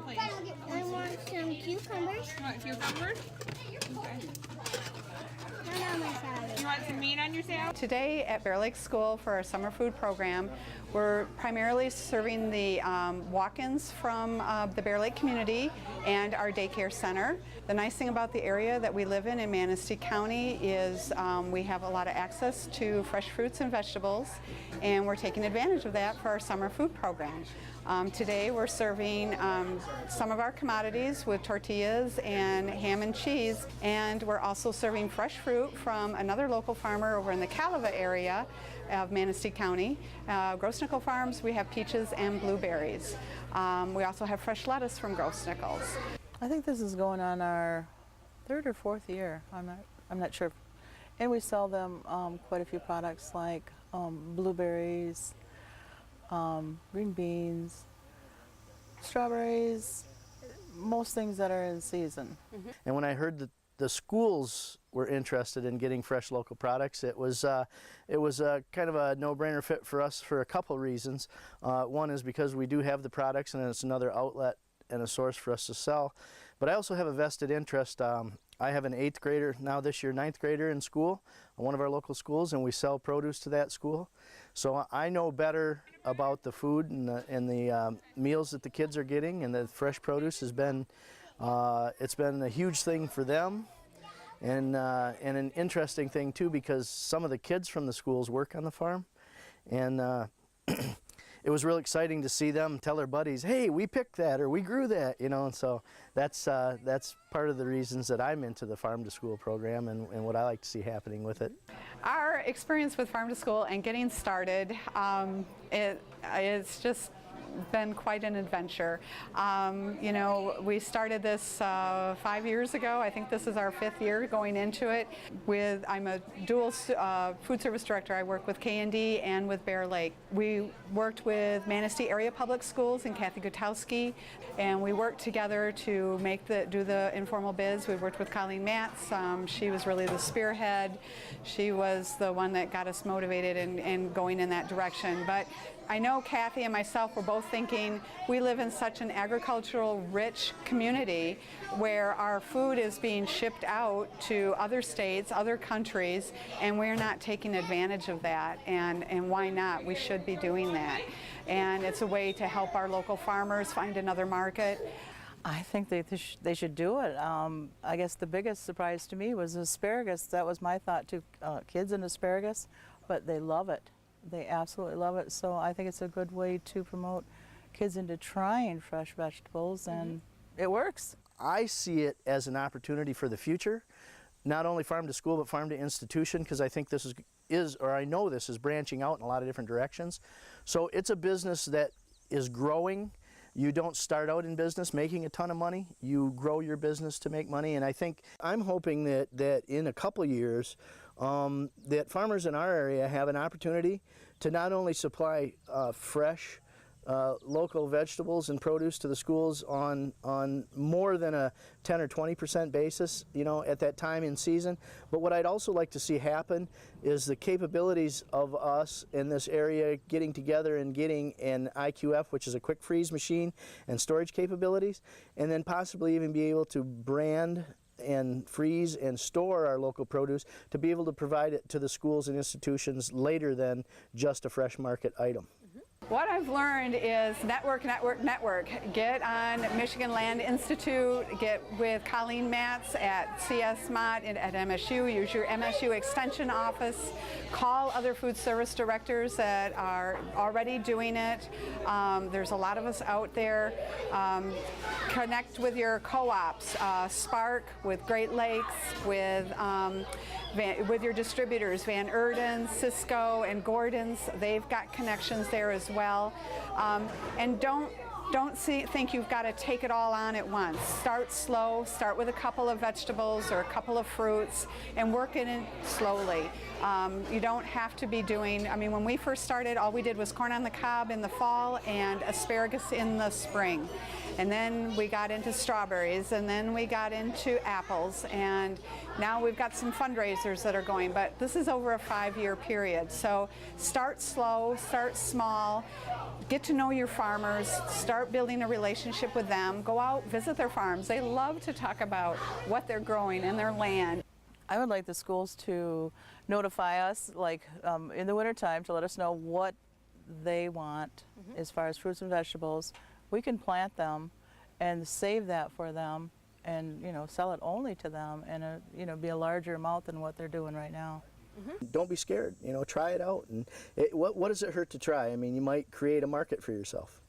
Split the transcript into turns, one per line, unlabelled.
please?
I want some cucumbers.
You want cucumbers? Okay.
Not on my salad.
You want some meat on your salad?
Today at Bear Lake School for our summer food program, we're primarily serving the walk-ins from the Bear Lake community and our daycare center. The nice thing about the area that we live in Manistee County is we have a lot of access to fresh fruits and vegetables, and we're taking advantage of that for our summer food program. Today we're serving some of our commodities with tortillas and ham and cheese, and we're also serving fresh fruit from another local farmer over in the Caliva area of Manistee County. Gross Nickel Farms, we have peaches and blueberries. We also have fresh lettuce from Gross Nickels.
I think this is going on our third or fourth year. I'm not sure. And we sell them quite a few products like blueberries, green beans, strawberries, most things that are in season.
And when I heard that the schools were interested in getting fresh local products, it was kind of a no-brainer fit for us for a couple reasons. One is because we do have the products and it's another outlet and a source for us to sell. But I also have a vested interest. I have an 8th grader, now this year 9th grader in school, one of our local schools, and we sell produce to that school. So I know better about the food and the meals that the kids are getting, and the fresh produce has been, it's been a huge thing for them. And an interesting thing too, because some of the kids from the schools work on the farm, and it was really exciting to see them tell their buddies, hey, we picked that or we grew that, you know. And so that's part of the reasons that I'm into the Farm to School program and what I like to see happening with it.
Our experience with Farm to School and getting started, it's just been quite an adventure. You know, we started this 5 years ago. I think this is our 5th year going into it. I'm a dual food service director. I work with K&D and with Bear Lake. We worked with Manistee Area Public Schools and Kathy Gutowski, and we worked together to do the informal biz. We worked with Colleen Matz. She was really the spearhead. She was the one that got us motivated and going in that direction. But I know Kathy and myself were both thinking we live in such an agricultural rich community where our food is being shipped out to other states, other countries, and we're not taking advantage of that. And why not? We should be doing that. And it's a way to help our local farmers find another market.
I think they should do it. I guess the biggest surprise to me was asparagus. That was my thought too, kids and asparagus, but they love it. They absolutely love it. So I think it's a good way to promote kids into trying fresh vegetables, and it works.
I see it as an opportunity for the future, not only farm to school but farm to institution, because I think this I know this is branching out in a lot of different directions. So it's a business that is growing. You don't start out in business making a ton of money. You grow your business to make money, and I think I'm hoping that in a couple years that farmers in our area have an opportunity to not only supply fresh local vegetables and produce to the schools on more than a 10 or 20% basis, you know, at that time in season. But what I'd also like to see happen is the capabilities of us in this area getting together and getting an IQF, which is a quick freeze machine, and storage capabilities, and then possibly even be able to brand and freeze and store our local produce to be able to provide it to the schools and institutions later than just a fresh market item.
What I've learned is network. Get on Michigan Land Institute, get with Colleen Matz at CS Mott at MSU, use your MSU Extension office, call other food service directors that are already doing it. There's a lot of us out there. Connect with your co-ops, Spark with Great Lakes, with your distributors, Van Erden, Cisco, and Gordon's. They've got connections there as well. And don't think you've got to take it all on at once. Start slow, start with a couple of vegetables or a couple of fruits and work it in slowly. You don't have to be doing, I mean, when we first started, all we did was corn on the cob in the fall and asparagus in the spring. And then we got into strawberries, and then we got into apples, and now we've got some fundraisers that are going, but this is over a 5-year period. So start slow, start small, get to know your farmers, start building a relationship with them, go out, visit their farms. They love to talk about what they're growing in their land.
I would like the schools to notify us, like in the wintertime, to let us know what they want as far as fruits and vegetables. We can plant them and save that for them and, you know, sell it only to them and, you know, be a larger amount than what they're doing right now.
Don't be scared, you know, try it out. And what does it hurt to try? I mean, you might create a market for yourself.